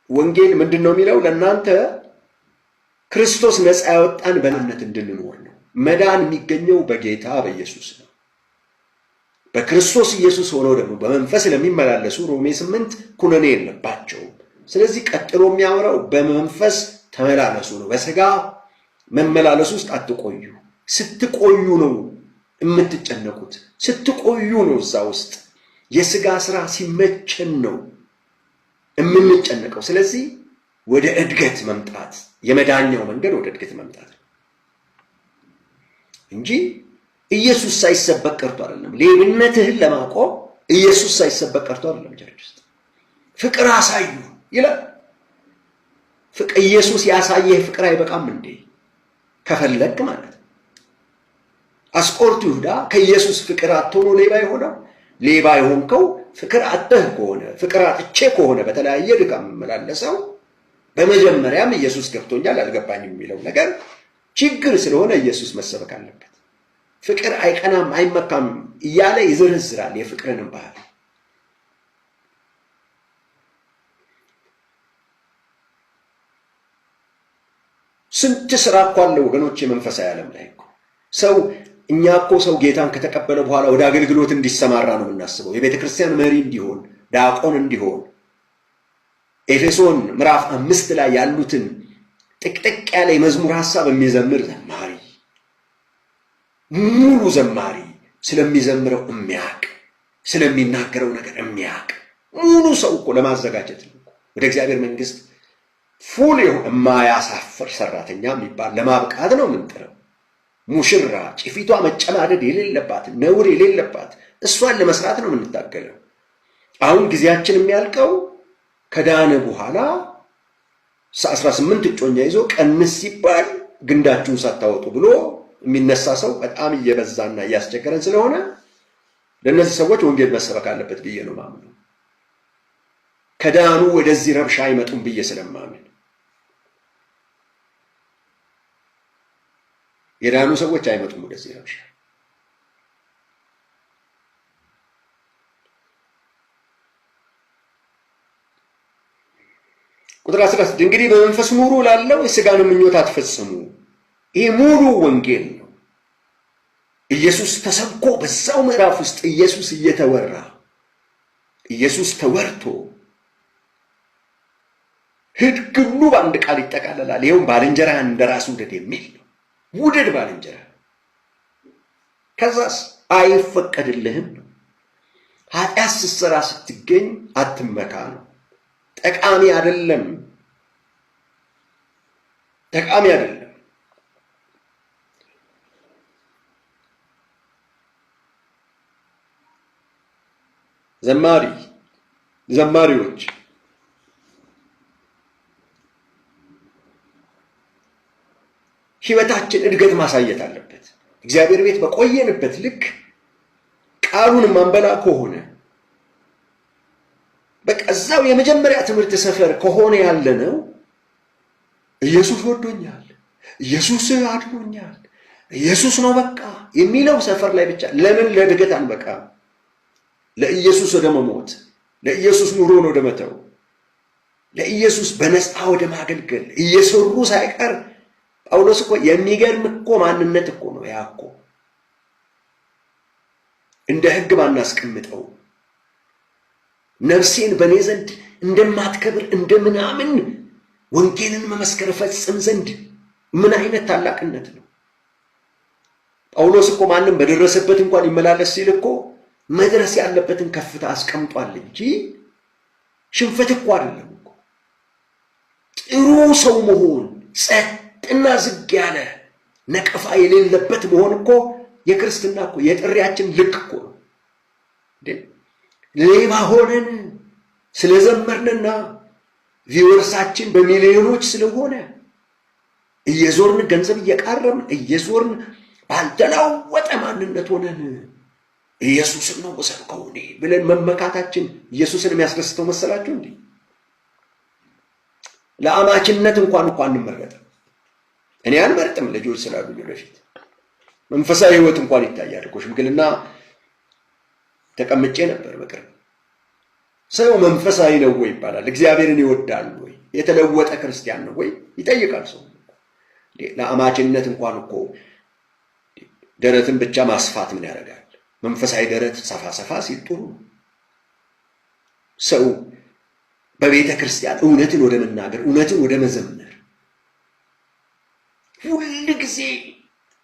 ወንጌል ምንድነው የሚለው? ለእናንተ ክርስቶስ ነፃ ያወጣን በእምነት እንድንኖር ነው። መዳን የሚገኘው በጌታ በኢየሱስ ነው። በክርስቶስ ኢየሱስ ሆኖ ደግሞ በመንፈስ ለሚመላለሱ ሮሜ 8 ኩነኔ የለባቸውም። ስለዚህ ቀጥሎ የሚያወራው በመንፈስ ተመላለሱ ነው። በሥጋ መመላለስ ውስጥ አትቆዩ። ስትቆዩ ነው የምትጨነቁት። ስትቆዩ ነው እዛ ውስጥ የሥጋ ሥራ ሲመቸን ነው የምንጨነቀው። ስለዚህ ወደ እድገት መምጣት፣ የመዳኛው መንገድ ወደ እድገት መምጣት ነው እንጂ ኢየሱስ ሳይሰበክ ቀርቶ አይደለም። ሌብነትህን ለማቆም ኢየሱስ ሳይሰበክ ቀርቶ አይደለም። ቸርች ውስጥ ፍቅር አሳዩ ይላል። ኢየሱስ ያሳየህ ፍቅር አይበቃም እንዴ? ከፈለግ ማለት አስቆሮቱ ይሁዳ ከኢየሱስ ፍቅር አጥቶ ሌባ የሆነው። ሌባ የሆንከው ፍቅር አጥተህ ከሆነ፣ ፍቅር አጥቼ ከሆነ በተለያየ ድካም መመላለሰው በመጀመሪያም ኢየሱስ ገብቶኛል አልገባኝም የሚለው ነገር ችግር ስለሆነ ኢየሱስ መሰበክ አለበት። ፍቅር አይቀናም አይመካም እያለ ይዘረዝራል የፍቅርንም ባህል። ስንት ስራ እኮ አለ ወገኖች የመንፈሳዊ ዓለም ላይ እኮ ሰው እኛ እኮ ሰው ጌታን ከተቀበለ በኋላ ወደ አገልግሎት እንዲሰማራ ነው የምናስበው። የቤተ ክርስቲያን መሪ እንዲሆን፣ ዲያቆን እንዲሆን። ኤፌሶን ምዕራፍ 5 ላይ ያሉትን ጥቅጥቅ ያለ የመዝሙር ሐሳብ የሚዘምር ዘማሪ፣ ሙሉ ዘማሪ፣ ስለሚዘምረው የሚያቅ፣ ስለሚናገረው ነገር የሚያቅ ሙሉ ሰው እኮ ለማዘጋጀት ነው ወደ እግዚአብሔር መንግሥት ፉል የማያሳፍር ሰራተኛ የሚባል ለማብቃት ነው የምንጥረው። ሙሽራ ጭፊቷ መጨማደድ የሌለባት ነውር የሌለባት እሷን ለመስራት ነው የምንታገለው። አሁን ጊዜያችን የሚያልቀው ከዳነ በኋላ 18 እጮኛ ይዞ ቀንስ ሲባል ግንዳችሁን ሳታወጡ ብሎ የሚነሳ ሰው በጣም እየበዛና እያስቸገረን ስለሆነ ለእነዚህ ሰዎች ወንጌል መሰበክ አለበት ብዬ ነው ማምነው። ከዳኑ ወደዚህ ረብሻ አይመጡም ብዬ ስለማምን የዳኑ ሰዎች አይመጡም ወደዚህ ረብሻ። ቁጥር 16 እንግዲህ በመንፈስ ኑሩ ላለው የሥጋን ምኞት አትፈጽሙ። ይሄ ሙሉ ወንጌል ነው። ኢየሱስ ተሰብኮ በዛው ምዕራፍ ውስጥ ኢየሱስ እየተወራ ኢየሱስ ተወርቶ ሕግ ሁሉ በአንድ ቃል ይጠቃለላል። ይኸውም ባልንጀራህን እንደራስህ ውደድ የሚል ነው። ውደድ ባልንጀራህ። ከዛስ አይፈቀድልህም ነው። ኃጢአት ስትሰራ ስትገኝ አትመካ ነው። ጠቃሚ አይደለም፣ ጠቃሚ አይደለም። ዘማሪዎች ሕይወታችን እድገት ማሳየት አለበት። እግዚአብሔር ቤት በቆየንበት ልክ ቃሉን ማንበላ ከሆነ በቃ እዛው የመጀመሪያ ትምህርት ሰፈር ከሆነ ያለነው ኢየሱስ ወዶኛል፣ ኢየሱስ አድኖኛል፣ ኢየሱስ ነው በቃ የሚለው ሰፈር ላይ ብቻ ለምን ለእድገት አንበቃም? ለኢየሱስ ወደ መሞት፣ ለኢየሱስ ኑሮን ወደ መተው፣ ለኢየሱስ በነፃ ወደ ማገልገል እየሰሩ ሳይቀር ጳውሎስ እኮ የሚገርም እኮ ማንነት እኮ ነው። ያ እኮ እንደ ሕግ ባናስቀምጠው ነፍሴን በእኔ ዘንድ እንደማትከብር እንደምናምን ወንጌልን መመስከር ፈጽም ዘንድ ምን አይነት ታላቅነት ነው! ጳውሎስ እኮ ማንም በደረሰበት እንኳን ይመላለስ ሲል እኮ መድረስ ያለበትን ከፍታ አስቀምጧል እንጂ ሽንፈት እኮ አይደለም እኮ። ጥሩ ሰው መሆን፣ ጸጥና ዝግ ያለ ነቀፋ የሌለበት መሆን እኮ የክርስትና እኮ የጥሪያችን ልክ እኮ ነው። ሌባ ሆነን ስለዘመርንና ቪወርሳችን በሚሊዮኖች ስለሆነ እየዞርን ገንዘብ እየቃረምን እየዞርን ባልተናወጠ ማንነት ሆነን ኢየሱስን ነው ወሰብከው እኔ ብለን መመካታችን ኢየሱስን የሚያስደስተው መሰላችሁ እንዴ? ለአማችነት እንኳን አንመረጥም። እኔ አልመርጥም ልጆች ስላሉ ወደፊት መንፈሳዊ ሕይወት እንኳን ይታያል እኮ። ሽምግልና ተቀምጬ ነበር በቅርብ ሰው መንፈሳዊ ነው ወይ ይባላል። እግዚአብሔርን ይወዳል ወይ? የተለወጠ ክርስቲያን ነው ወይ ይጠይቃል ሰው። ለአማችነት እንኳን እኮ ደረትን ብቻ ማስፋት ምን ያደርጋል? መንፈሳዊ ደረት ሰፋ ሰፋ ሲል ጥሩ ነው። ሰው በቤተ ክርስቲያን እውነትን ወደ መናገር፣ እውነትን ወደ መዘመር፣ ሁል ጊዜ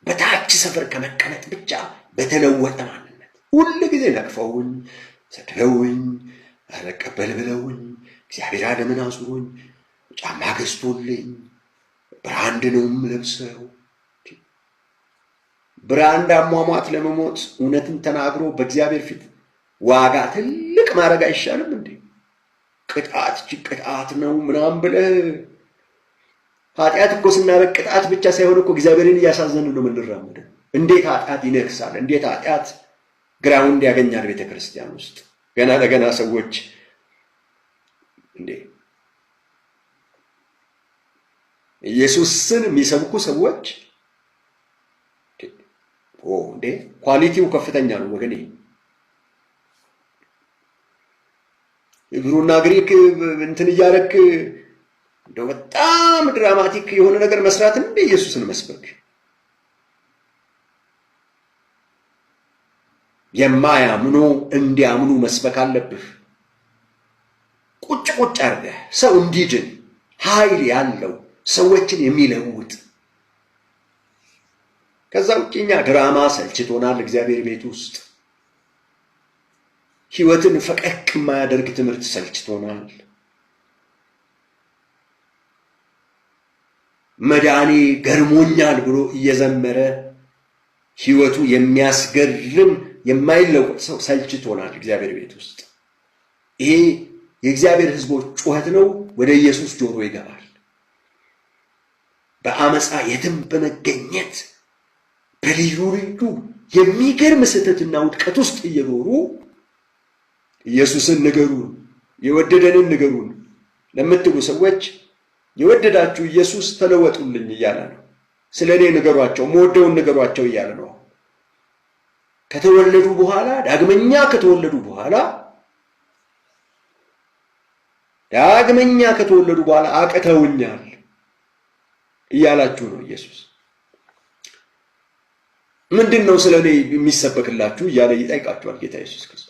በታች ሰፈር ከመቀመጥ ብቻ በተለወጠ ማንነት ሁል ጊዜ ነቅፈውኝ፣ ሰድበውኝ፣ አለቀበል ብለውኝ፣ እግዚአብሔር አለምን አዙሮኝ፣ ጫማ ገዝቶልኝ፣ ብራንድ ነው የምለብሰው። ብራንድ አሟሟት ለመሞት እውነትን ተናግሮ በእግዚአብሔር ፊት ዋጋ ትልቅ ማድረግ አይሻልም እንዴ? ቅጣት ቅጣት ነው ምናምን ብለህ ኃጢአት እኮ ስናደርግ ቅጣት ብቻ ሳይሆን እኮ እግዚአብሔርን እያሳዘንን ነው የምንራመደው። እንዴት ኃጢአት ይነግሳል? እንዴት ኃጢአት ግራውንድ ያገኛል ቤተ ክርስቲያን ውስጥ? ገና ለገና ሰዎች እንዴ ኢየሱስን የሚሰብኩ ሰዎች እንዴ ኳሊቲው ከፍተኛ ነው ወገኔ። ዕብሩና ግሪክ እንትን እያደረክ እንደው በጣም ድራማቲክ የሆነ ነገር መስራት እንደ ኢየሱስን መስበክ። የማያምኑ እንዲያምኑ መስበክ አለብህ። ቁጭ ቁጭ አድርገህ ሰው እንዲድን ኃይል ያለው ሰዎችን የሚለውጥ። ከዛ ውጭ እኛ ድራማ ሰልችቶናል። እግዚአብሔር ቤት ውስጥ ሕይወትን ፈቀቅ የማያደርግ ትምህርት ሰልችቶናል። መዳኔ ገርሞኛል ብሎ እየዘመረ ሕይወቱ የሚያስገርም የማይለወጥ ሰው ሰልችቶናል እግዚአብሔር ቤት ውስጥ። ይሄ የእግዚአብሔር ሕዝቦች ጩኸት ነው፣ ወደ ኢየሱስ ጆሮ ይገባል። በአመፃ የትም በመገኘት በልዩ ልዩ የሚገርም ስህተትና ውድቀት ውስጥ እየኖሩ ኢየሱስን ንገሩን፣ የወደደንን ንገሩን ለምትሉ ሰዎች የወደዳችሁ ኢየሱስ ተለወጡልኝ እያለ ነው። ስለ እኔ ንገሯቸው፣ መወደውን ንገሯቸው እያለ ነው። ከተወለዱ በኋላ ዳግመኛ ከተወለዱ በኋላ አቅተውኛል እያላችሁ ነው። ኢየሱስ ምንድን ነው ስለ እኔ የሚሰበክላችሁ እያለ ይጠይቃችኋል ጌታ ኢየሱስ ክርስቶስ።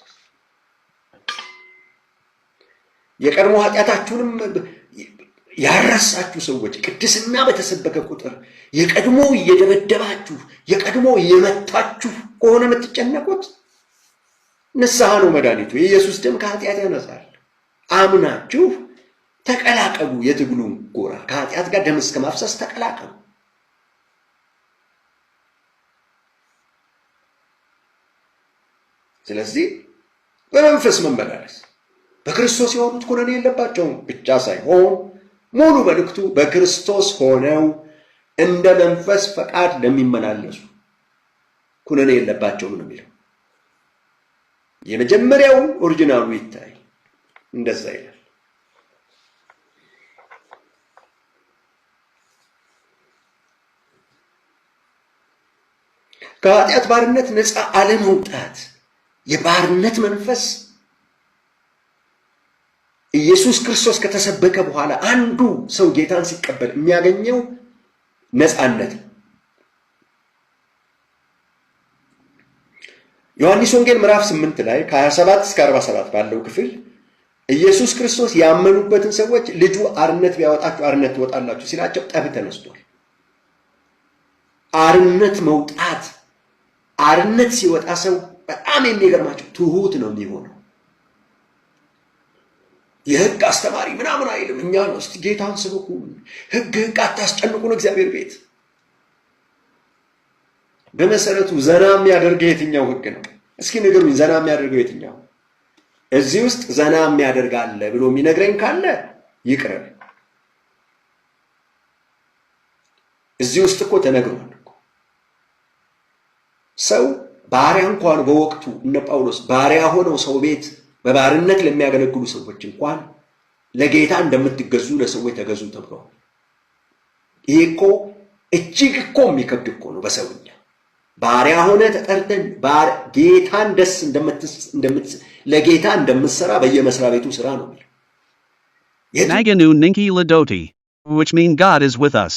የቀድሞ ኃጢአታችሁንም ያረሳችሁ ሰዎች ቅድስና በተሰበከ ቁጥር የቀድሞ እየደበደባችሁ የቀድሞ እየመታችሁ ከሆነ የምትጨነቁት ንስሐ ነው መድኃኒቱ። የኢየሱስ ደም ከኃጢአት ያነጻል። አምናችሁ ተቀላቀሉ። የትግሉ ጎራ ከኃጢአት ጋር ደም እስከ ማፍሰስ ተቀላቀሉ። ስለዚህ በመንፈስ መመላለስ በክርስቶስ የሆኑት ኩነኔ የለባቸውም ብቻ ሳይሆን ሙሉ መልእክቱ በክርስቶስ ሆነው እንደ መንፈስ ፈቃድ ለሚመላለሱ ኩነኔ የለባቸውም ነው የሚለው። የመጀመሪያው ኦሪጂናሉ ይታይ እንደዛ ይላል። ከኃጢአት ባርነት ነፃ አለመውጣት የባርነት መንፈስ ኢየሱስ ክርስቶስ ከተሰበከ በኋላ አንዱ ሰው ጌታን ሲቀበል የሚያገኘው ነፃነት ነው። ዮሐንስ ወንጌል ምዕራፍ 8 ላይ ከ27 እስከ 47 ባለው ክፍል ኢየሱስ ክርስቶስ ያመኑበትን ሰዎች ልጁ አርነት ቢያወጣችሁ አርነት ትወጣላችሁ ሲላቸው ጠብ ተነስቷል። አርነት መውጣት፣ አርነት ሲወጣ ሰው በጣም የሚገርማቸው ትሁት ነው የሚሆነው። የሕግ አስተማሪ ምናምን አይልም። እኛ ነው እስቲ ጌታን ስበኩ፣ ሕግ አታስጨንቁን እግዚአብሔር ቤት። በመሰረቱ ዘና የሚያደርገው የትኛው ሕግ ነው? እስኪ ንገሩኝ፣ ዘና የሚያደርገው የትኛው? እዚህ ውስጥ ዘና የሚያደርግ አለ ብሎ የሚነግረኝ ካለ ይቅረብ። እዚህ ውስጥ እኮ ተነግሯል እኮ ሰው ባሪያ እንኳን በወቅቱ እነ ጳውሎስ ባሪያ ሆነው ሰው ቤት በባርነት ለሚያገለግሉ ሰዎች እንኳን ለጌታ እንደምትገዙ ለሰዎች ተገዙ ተብሏል። ይሄ እኮ እጅግ እኮ የሚከብድ እኮ ነው። በሰውኛ ባሪያ ሆነ ተጠርተን ጌታን ደስ ለጌታ እንደምትሰራ በየመስሪያ ቤቱ ስራ ነው የሚለው። Naganu Ninki Ladoti, which mean God is with us.